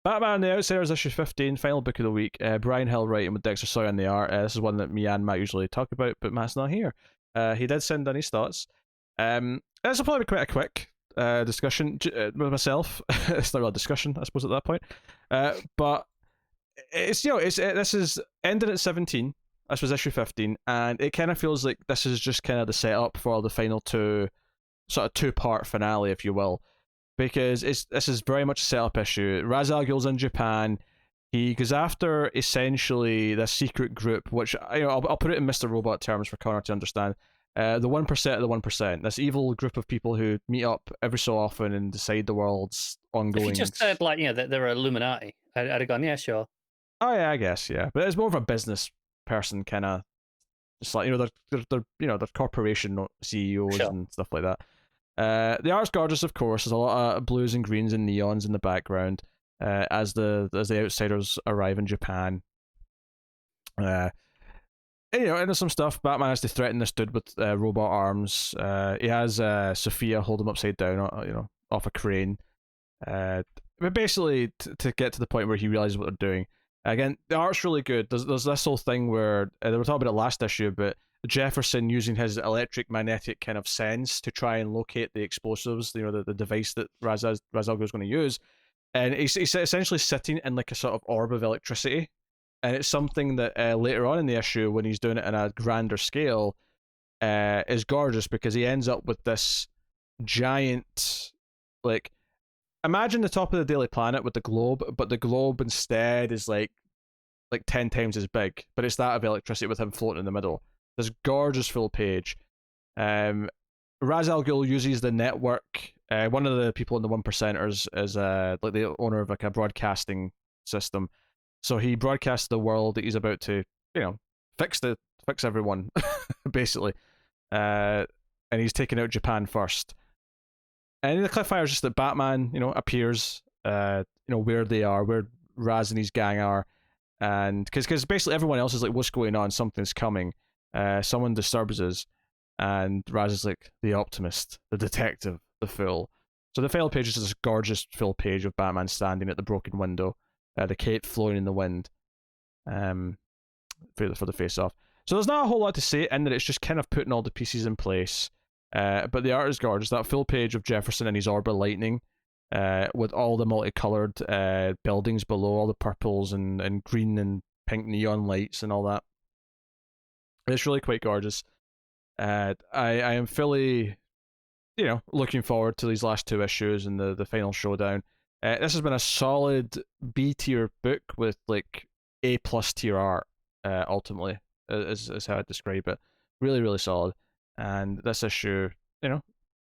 Batman The Outsiders issue 15, final book of the week. Brian Hill writing with Dexter Soy on the art. This is one that me and Matt usually talk about, but Matt's not here. He did send in his thoughts. This will probably be quite a quick discussion with myself. It's not really a discussion, I suppose, at that point. But it's this is ending at 17. This was issue 15, and it kind of feels like this is just kind of the setup for the final two-part finale, if you will, because this is very much a setup issue. Ra's al Ghul's in Japan. He goes after essentially this secret group, which I'll put it in Mr. Robot terms for Connor to understand. The 1% of the 1%. This evil group of people who meet up every so often and decide the world's ongoing. If you just said that they're Illuminati, I'd have gone, yeah, sure. Oh yeah, I guess, yeah, but it's more of a business person kind of, just like they're corporation CEOs sure. And stuff like that. The art's gorgeous, of course. There's a lot of blues and greens and neons in the background as the outsiders arrive in Japan. And there's some stuff. Batman has to threaten this dude with robot arms. He has Sophia hold him upside down, off a crane. But basically, to get to the point where he realizes what they're doing. Again, the art's really good. There's this whole thing where they were talking about it last issue, but Jefferson using his electric magnetic kind of sense to try and locate the explosives, the device that Ra's al Ghul is going to use, and he's essentially sitting in like a sort of orb of electricity, and it's something that later on in the issue, when he's doing it in a grander scale, is gorgeous because he ends up with this giant, like, imagine the top of the Daily Planet with the globe, but the globe instead is like 10 times as big, but it's that of electricity with him floating in the middle. This gorgeous full page. Ra's al Ghul uses the network. One of the people in the 1%ers is like the owner of like a broadcasting system. So he broadcasts the world that he's about to, fix everyone, basically. And he's taking out Japan first. And the cliffhanger is just that Batman, appears, where they are, where Raz and his gang are, and because basically everyone else is like, what's going on? Something's coming. Someone disturbs us, and Raz is like the optimist, the detective, the fool. So the final page is this gorgeous full page of Batman standing at the broken window, the cape flowing in the wind, for the face off. So there's not a whole lot to say in that. It's just kind of putting all the pieces in place. But the art is gorgeous. That full page of Jefferson and his orb of lightning, with all the multicolored buildings below, all the purples and green and pink neon lights and all that. It's really quite gorgeous. I am fully, looking forward to these last two issues and the final showdown. This has been a solid B tier book with like A+ tier art. Ultimately, is how I describe it. Really, really solid. And this issue,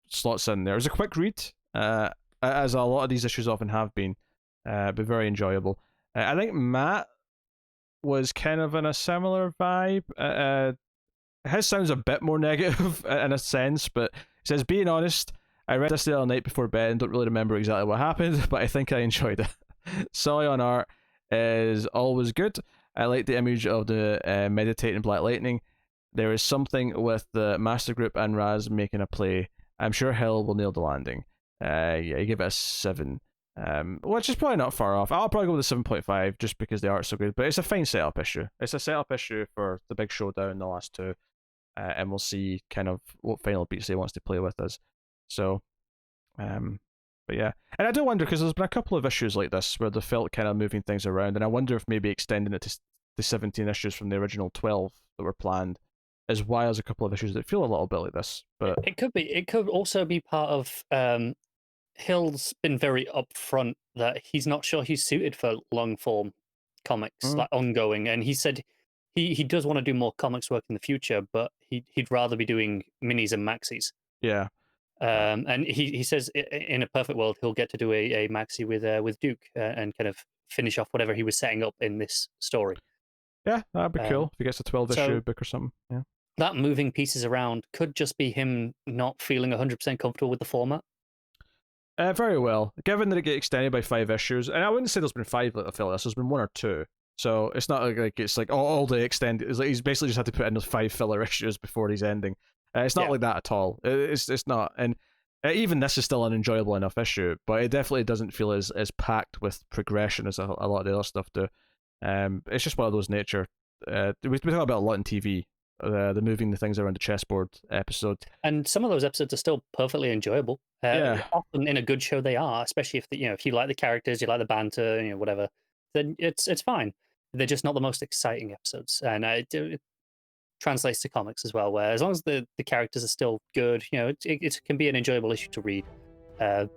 slots in there. It was a quick read, as a lot of these issues often have been, but very enjoyable. I think Matt was kind of in a similar vibe. His sounds a bit more negative in a sense, but he says, being honest, I read this the other night before bed and don't really remember exactly what happened, but I think I enjoyed it. Soy on art is always good. I like the image of the meditating Black Lightning. There is something with the Master Group and Raz making a play. I'm sure Hill will nail the landing. You give it a 7, which is probably not far off. I'll probably go with a 7.5 just because the art's so good, but it's a fine setup issue. It's a setup issue for the big showdown in the last two, and we'll see kind of what final beats he wants to play with us. So, but yeah. And I do wonder, because there's been a couple of issues like this where they felt kind of moving things around, and I wonder if maybe extending it to the 17 issues from the original 12 that were planned is why there's a couple of issues that feel a little bit like this. But it could be. It could also be part of Hill's been very upfront that he's not sure he's suited for long form comics, like ongoing. And he said he does want to do more comics work in the future, but he'd rather be doing minis and maxis. Yeah. And he says in a perfect world he'll get to do a maxi with Duke and kind of finish off whatever he was setting up in this story. Yeah, that'd be cool if he gets a 12-issue book or something. Yeah. That moving pieces around could just be him not feeling 100% comfortable with the format. Very well. Given that it gets extended by 5 issues, and I wouldn't say there's been 5 like I feel this, there's been 1 or 2. So it's not like it's like all the extended. It's like he's basically just had to put in those 5 filler issues before he's ending. It's not like that at all. It's not. And Even this is still an enjoyable enough issue, but it definitely doesn't feel as packed with progression as a lot of the other stuff do. It's just one of those nature. We talk about a lot in TV. The moving the things around the chessboard episode, and some of those episodes are still perfectly enjoyable. Yeah. Often in a good show they are, especially if if you like the characters, you like the banter, whatever, then it's fine. They're just not the most exciting episodes, and it translates to comics as well. Where as long as the characters are still good, it can be an enjoyable issue to read. It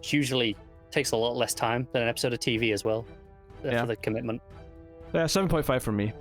usually takes a lot less time than an episode of TV as well, Yeah. for the commitment. Yeah, 7.5 from me.